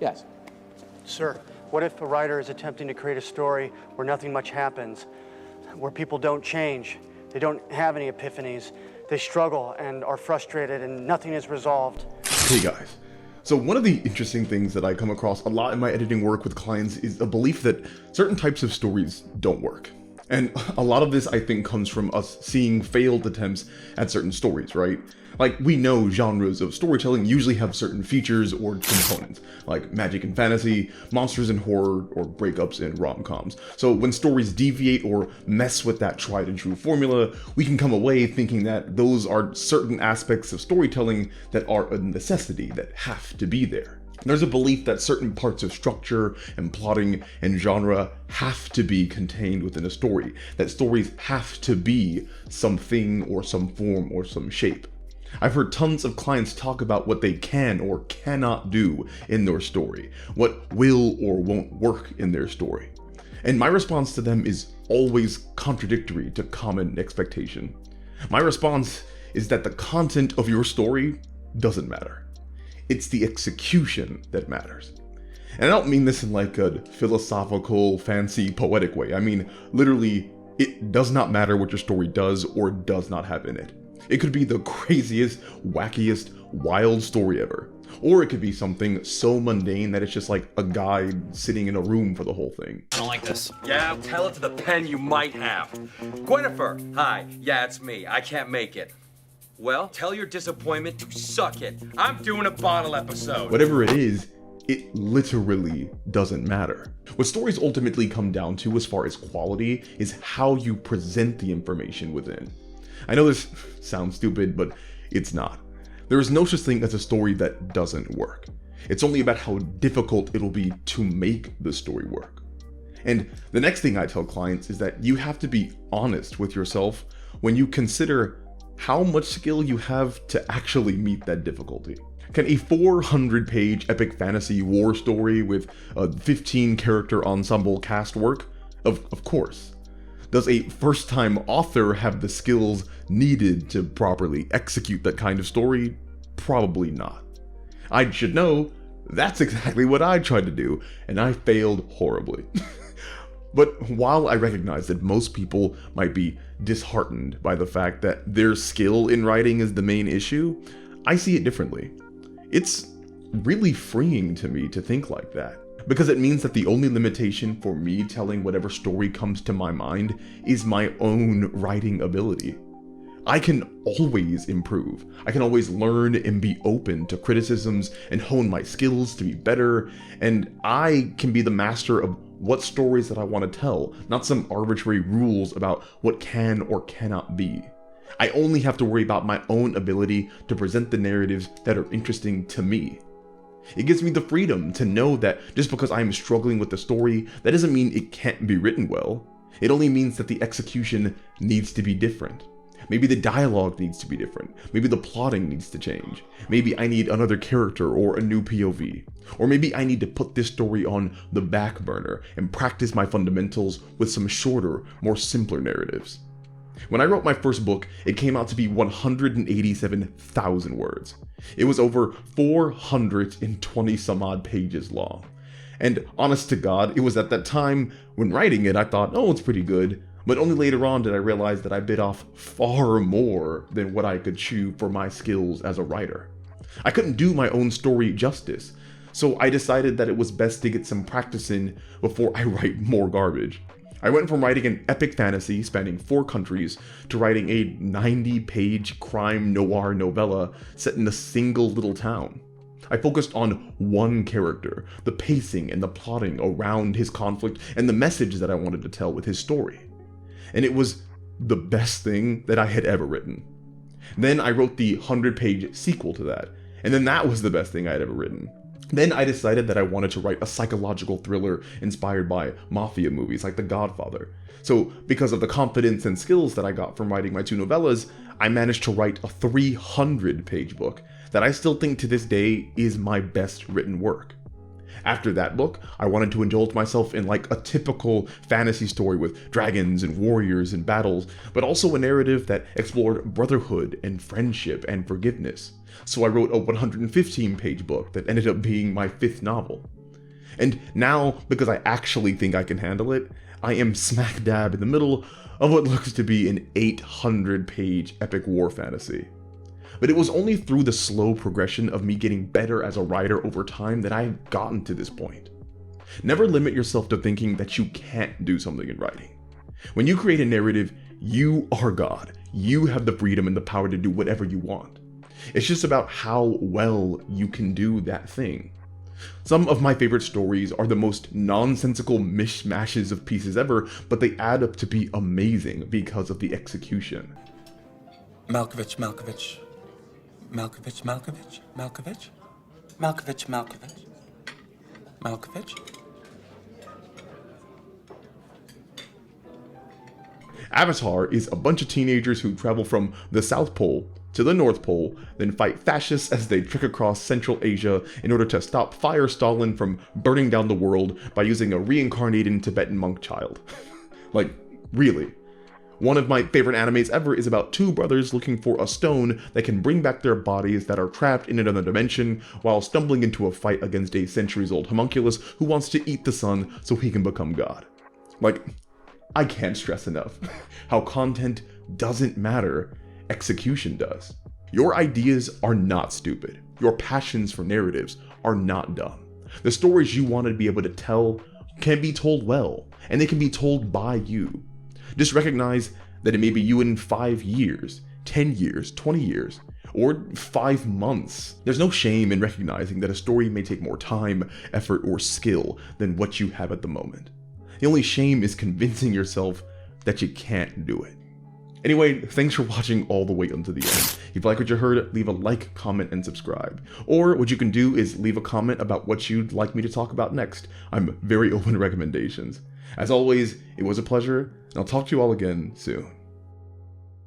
Yes. Sir, what if a writer is attempting to create a story where nothing much happens, where people don't change, they don't have any epiphanies, they struggle and are frustrated and nothing is resolved? Hey guys. So one of the interesting things that I come across a lot in my editing work with clients is a belief that certain types of stories don't work. And a lot of this, I think, comes from us seeing failed attempts at certain stories, right? Like, we know genres of storytelling usually have certain features or components, like magic and fantasy, monsters and horror, or breakups and rom-coms. So when stories deviate or mess with that tried and true formula, we can come away thinking that those are certain aspects of storytelling that are a necessity, that have to be there. There's a belief that certain parts of structure and plotting and genre have to be contained within a story, that stories have to be something or some form or some shape. I've heard tons of clients talk about what they can or cannot do in their story, what will or won't work in their story. And my response to them is always contradictory to common expectation. My response is that the content of your story doesn't matter. It's the execution that matters. And I don't mean this in like a philosophical, fancy, poetic way. I mean, literally, it does not matter what your story does or does not have in it. It could be the craziest, wackiest, wild story ever. Or it could be something so mundane that it's just like a guy sitting in a room for the whole thing. I don't like this. Yeah, tell it to the pen you might have. Gwynnifer, hi. Yeah, it's me. I can't make it. Well, tell your disappointment to suck it. I'm doing a bottle episode. Whatever it is, it literally doesn't matter. What stories ultimately come down to as far as quality is how you present the information within. I know this sounds stupid, but it's not. There is no such thing as a story that doesn't work. It's only about how difficult it'll be to make the story work. And the next thing I tell clients is that you have to be honest with yourself when you consider how much skill you have to actually meet that difficulty. Can a 400-page epic fantasy war story with a 15-character ensemble cast work? Of course. Does a first-time author have the skills needed to properly execute that kind of story? Probably not. I should know, that's exactly what I tried to do, and I failed horribly. But while I recognize that most people might be disheartened by the fact that their skill in writing is the main issue, I see it differently. It's really freeing to me to think like that, because it means that the only limitation for me telling whatever story comes to my mind is my own writing ability. I can always improve. I can always learn and be open to criticisms and hone my skills to be better, and I can be the master of what stories that I want to tell, not some arbitrary rules about what can or cannot be. I only have to worry about my own ability to present the narratives that are interesting to me. It gives me the freedom to know that just because I am struggling with the story, that doesn't mean it can't be written well. It only means that the execution needs to be different. Maybe the dialogue needs to be different. Maybe the plotting needs to change. Maybe I need another character or a new POV. Or maybe I need to put this story on the back burner and practice my fundamentals with some shorter, more simpler narratives. When I wrote my first book, it came out to be 187,000 words. It was over 420 some odd pages long. And honest to God, it was at that time when writing it, I thought, oh, it's pretty good. But only later on did I realize that I bit off far more than what I could chew for my skills as a writer. I couldn't do my own story justice, so I decided that it was best to get some practice in before I write more garbage. I went from writing an epic fantasy spanning 4 countries to writing a 90-page crime noir novella set in a single little town. I focused on one character, the pacing and the plotting around his conflict, and the message that I wanted to tell with his story. And it was the best thing that I had ever written. Then I wrote the 100-page sequel to that, and then that was the best thing I had ever written. Then I decided that I wanted to write a psychological thriller inspired by mafia movies like The Godfather. So because of the confidence and skills that I got from writing my 2 novellas, I managed to write a 300-page book that I still think to this day is my best written work. After that book, I wanted to indulge myself in like a typical fantasy story with dragons and warriors and battles, but also a narrative that explored brotherhood and friendship and forgiveness. So I wrote a 115-page book that ended up being my 5th novel. And now, because I actually think I can handle it, I am smack dab in the middle of what looks to be an 800-page epic war fantasy. But it was only through the slow progression of me getting better as a writer over time that I've gotten to this point. Never limit yourself to thinking that you can't do something in writing. When you create a narrative, you are God. You have the freedom and the power to do whatever you want. It's just about how well you can do that thing. Some of my favorite stories are the most nonsensical mishmashes of pieces ever, but they add up to be amazing because of the execution. Malkovich, Malkovich. Malkovich, Malkovich, Malkovich. Malkovich, Malkovich. Malkovich. Avatar is a bunch of teenagers who travel from the South Pole to the North Pole, then fight fascists as they trek across Central Asia in order to stop Fire Stalin from burning down the world by using a reincarnated Tibetan monk child. Like, really. One of my favorite animes ever is about 2 brothers looking for a stone that can bring back their bodies that are trapped in another dimension while stumbling into a fight against a centuries-old homunculus who wants to eat the sun so he can become God. Like, I can't stress enough how content doesn't matter, execution does. Your ideas are not stupid. Your passions for narratives are not dumb. The stories you want to be able to tell can be told well, and they can be told by you. Just recognize that it may be you in 5 years, 10 years, 20 years, or 5 months. There's no shame in recognizing that a story may take more time, effort, or skill than what you have at the moment. The only shame is convincing yourself that you can't do it. Anyway, thanks for watching all the way until the end. If you like what you heard, leave a like, comment, and subscribe. Or what you can do is leave a comment about what you'd like me to talk about next. I'm very open to recommendations. As always, it was a pleasure, and I'll talk to you all again soon.